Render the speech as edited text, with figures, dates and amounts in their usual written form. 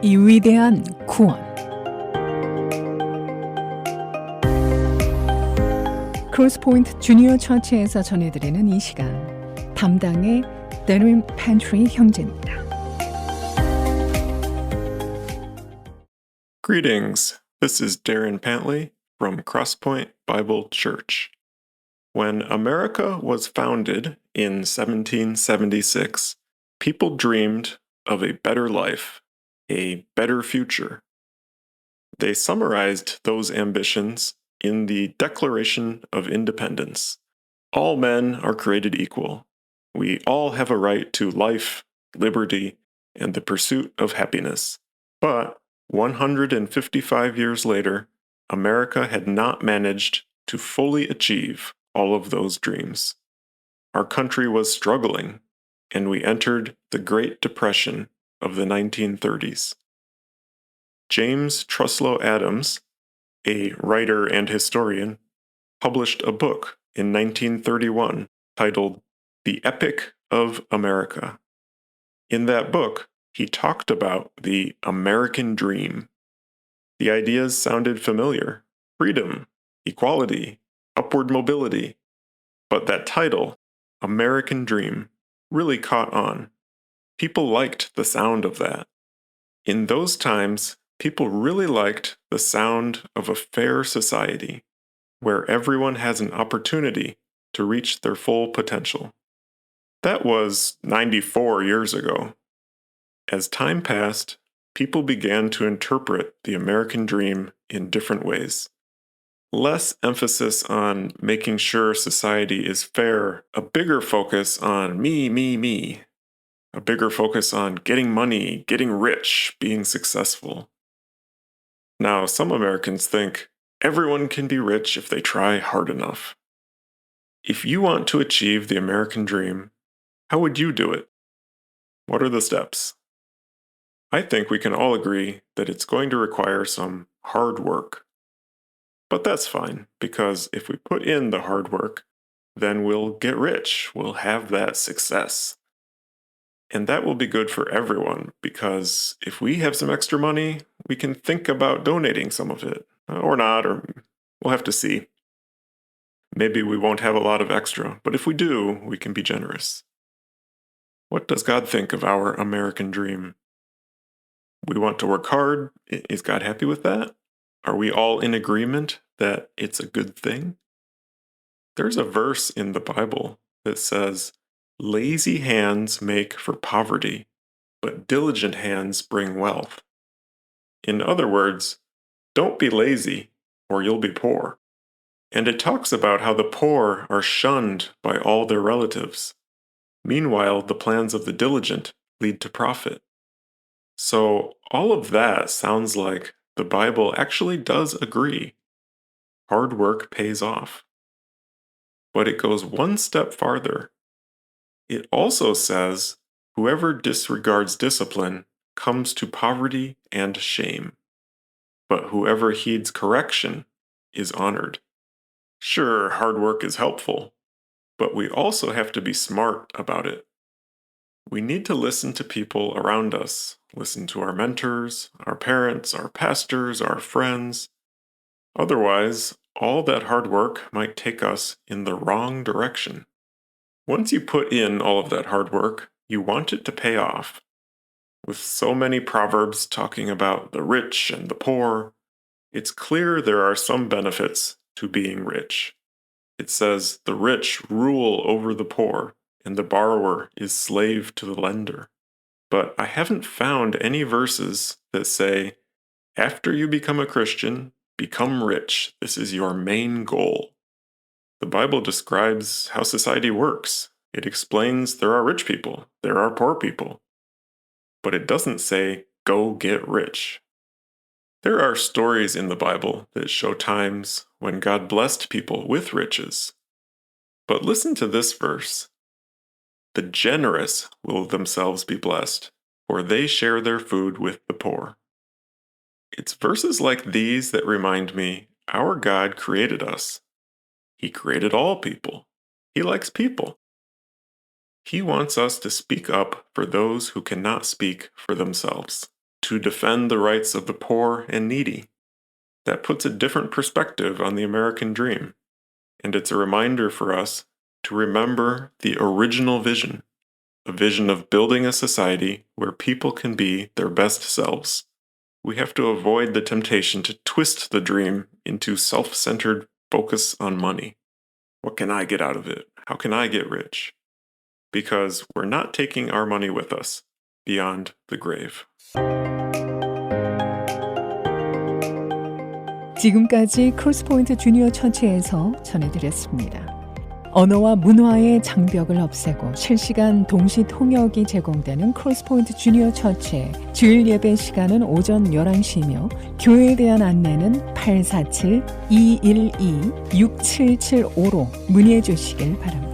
이 위대한 구원. 크로스포인트 주니어 처치에서 전해드리는 이 시간, 담당의 Darin Pantley 형제입니다. Greetings. This is Darin Pantley from Crosspoint Bible Church. When America was founded in 1776, people dreamed of a better life, a better future. They summarized those ambitions in the Declaration of Independence. All men are created equal. We all have a right to life, liberty, and the pursuit of happiness. But 155 years later, America had not managed to fully achieve all of those dreams. Our country was struggling, and we entered the Great Depression of the 1930s. James Truslow Adams, a writer and historian, published a book in 1931 titled The Epic of America. In that book, he talked about the American dream. The ideas sounded familiar: freedom, equality, upward mobility. But that title, American Dream, really caught on. People liked the sound of that. In those times, people really liked the sound of a fair society, where everyone has an opportunity to reach their full potential. That was 94 years ago. As time passed, people began to interpret the American dream in different ways. Less emphasis on making sure society is fair, a bigger focus on me. A bigger focus on getting money, getting rich, being successful. Now, some Americans think everyone can be rich if they try hard enough. If you want to achieve the American dream, how would you do it? What are the steps? I think we can all agree that it's going to require some hard work. But that's fine, because if we put in the hard work, then we'll get rich, we'll have that success. And that will be good for everyone, because if we have some extra money, we can think about donating some of it. Or not, or we'll have to see. Maybe we won't have a lot of extra, but if we do, we can be generous. What does God think of our American dream? We want to work hard. Is God happy with that? Are we all in agreement that it's a good thing? There's a verse in the Bible that says, "Lazy hands make for poverty, but diligent hands bring wealth." In other words, don't be lazy or you'll be poor. And it talks about how the poor are shunned by all their relatives. Meanwhile, the plans of the diligent lead to profit. So all of that sounds like the Bible actually does agree. Hard work pays off. But it goes one step farther. It also says, whoever disregards discipline comes to poverty and shame. But whoever heeds correction is honored. Sure, hard work is helpful, but we also have to be smart about it. We need to listen to people around us, listen to our mentors, our parents, our pastors, our friends. Otherwise, all that hard work might take us in the wrong direction. Once you put in all of that hard work, you want it to pay off. With so many proverbs talking about the rich and the poor, it's clear there are some benefits to being rich. It says the rich rule over the poor, and the borrower is slave to the lender. But I haven't found any verses that say, after you become a Christian, become rich. This is your main goal. The Bible describes how society works. It explains there are rich people, there are poor people. But it doesn't say, go get rich. There are stories in the Bible that show times when God blessed people with riches. But listen to this verse. The generous will themselves be blessed, for they share their food with the poor. It's verses like these that remind me our God created us. He created all people. He likes people. He wants us to speak up for those who cannot speak for themselves. to defend the rights of the poor and needy. That puts a different perspective on the American dream, and it's a reminder for us to remember the original vision, a vision of building a society where people can be their best selves. We have to avoid the temptation to twist the dream into self-centered focus on money. What can I get out of it? How can I get rich? Because we're not taking our money with us beyond the grave. 지금까지 크로스포인트 주니어 처치에서 전해드렸습니다. 언어와 문화의 장벽을 없애고 실시간 동시 통역이 제공되는 크로스포인트 주니어 처치의 주일 예배 시간은 오전 11시이며 교회에 대한 안내는 847-212-6775로 문의해 주시길 바랍니다.